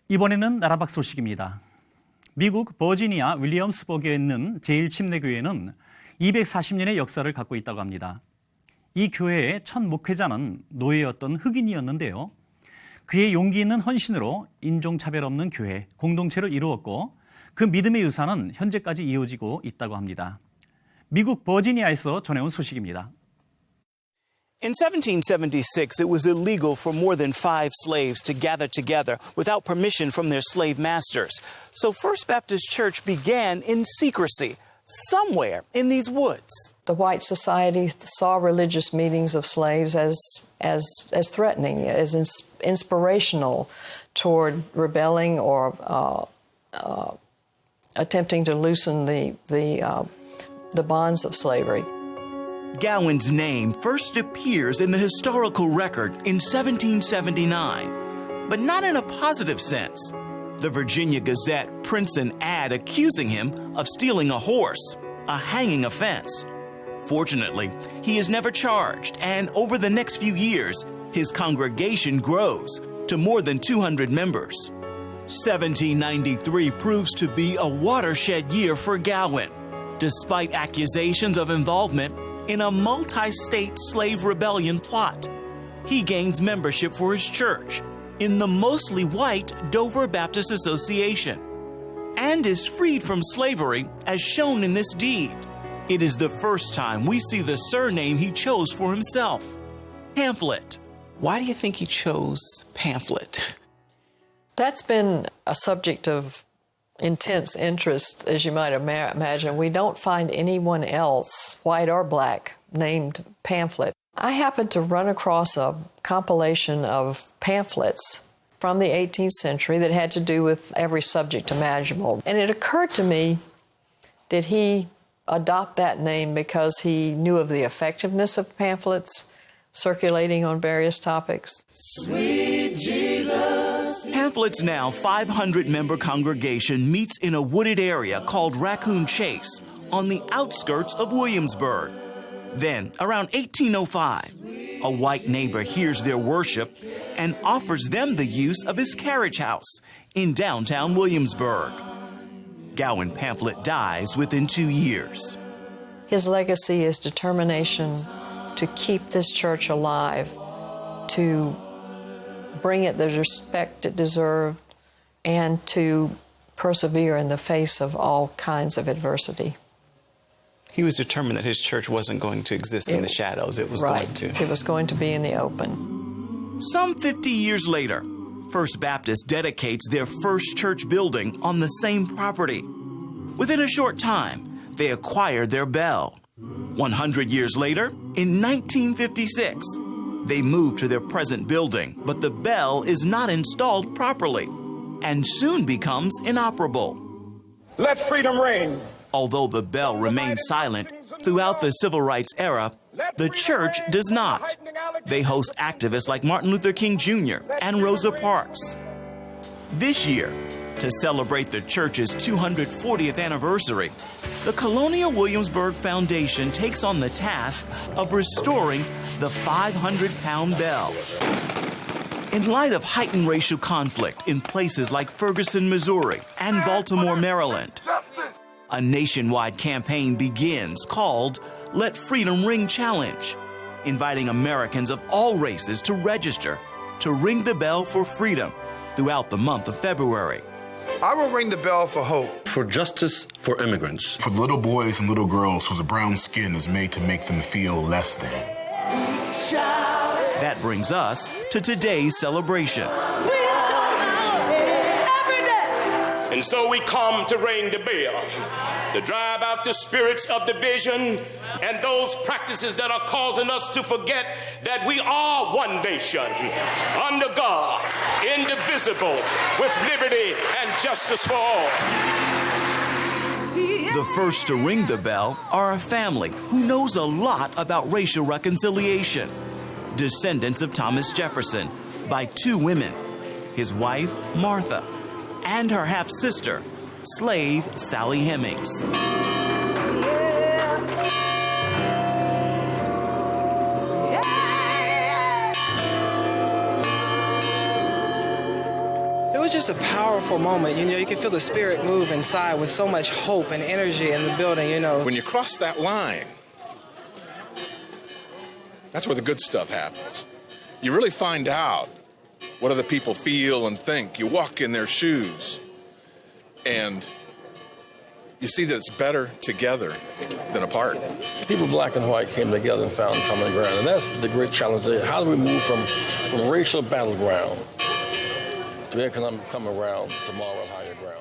이번에는 나라밖 소식입니다. 미국 버지니아 윌리엄스버그에 있는 제일침례교회는 240년의 역사를 갖고 있다고 합니다. 이 교회의 첫 목회자는 노예였던 흑인이었는데요. 그의 용기 있는 헌신으로 인종차별 없는 교회, 공동체를 이루었고 그 믿음의 유산은 현재까지 이어지고 있다고 합니다. 미국 버지니아에서 전해온 소식입니다. In 1776, it was illegal for more than 5 slaves to gather together without permission from their slave masters. So First Baptist Church began in secrecy, somewhere in these woods. The white society saw religious meetings of slaves as threatening, as inspirational toward rebelling or attempting to loosen the bonds of slavery. Gowan's name first appears in the historical record in 1779, but not in a positive sense. The Virginia Gazette prints an ad accusing him of stealing a horse, a hanging offense. Fortunately, he is never charged, and over the next few years, his congregation grows to more than 200 members. 1793 proves to be a watershed year for Gowan. Despite accusations of involvement in a multi-state slave rebellion plot, he gains membership for his church in the mostly white Dover Baptist Association and is freed from slavery as shown in this deed. It is the first time we see the surname he chose for himself, Pamphlet. Why do you think he chose Pamphlet? That's been a subject of intense interest, as you might imagine. We don't find anyone else, white or black, named Pamphlet. I happened to run across a compilation of pamphlets from the 18th century that had to do with every subject imaginable. And it occurred to me, did he adopt that name because he knew of the effectiveness of pamphlets circulating on various topics? Sweet Jesus. Pamphlet's now 500-member congregation meets in a wooded area called Raccoon Chase on the outskirts of Williamsburg. Then, around 1805, a white neighbor hears their worship and offers them the use of his carriage house in downtown Williamsburg. Gowan Pamphlet dies within 2 years. His legacy is determination to keep this church alive, to bring it the respect it deserved, and to persevere in the face of all kinds of adversity. He was determined that his church wasn't going to exist in the shadows. It was going to. It was going to be in the open. Some 50 years later, First Baptist dedicates their first church building on the same property. Within a short time, they acquired their bell. 100 years later, in 1956, they moved to their present building, but the bell is not installed properly and soon becomes inoperable. Let freedom reign. Although the bell remained silent throughout the civil rights era, the church does not. They host activists like Martin Luther King Jr. and Rosa Parks. This year, to celebrate the church's 240th anniversary, the Colonial Williamsburg Foundation takes on the task of restoring the 500-pound bell. In light of heightened racial conflict in places like Ferguson, Missouri, and Baltimore, Maryland, a nationwide campaign begins called Let Freedom Ring Challenge, inviting Americans of all races to register to ring the bell for freedom throughout the month of February. I will ring the bell for hope. For justice for immigrants. For the little boys and little girls whose brown skin is made to make them feel less than. That brings us to today's celebration. And so we come to ring the bell, to drive out the spirits of division and those practices that are causing us to forget that we are one nation, under God, indivisible, with liberty and justice for all. The first to ring the bell are a family who knows a lot about racial reconciliation. Descendants of Thomas Jefferson by 2 women, his wife, Martha, and her half-sister, slave Sally Hemings. was just a powerful moment. You know, you can feel the spirit move inside with so much hope and energy in the building, you know. When you cross that line, that's where the good stuff happens. You really find out what other people feel and think. You walk in their shoes, and you see that it's better together than apart. People black and white came together and found common ground, and that's the great challenge. How do we move from racial battleground to economic common ground to moral higher ground?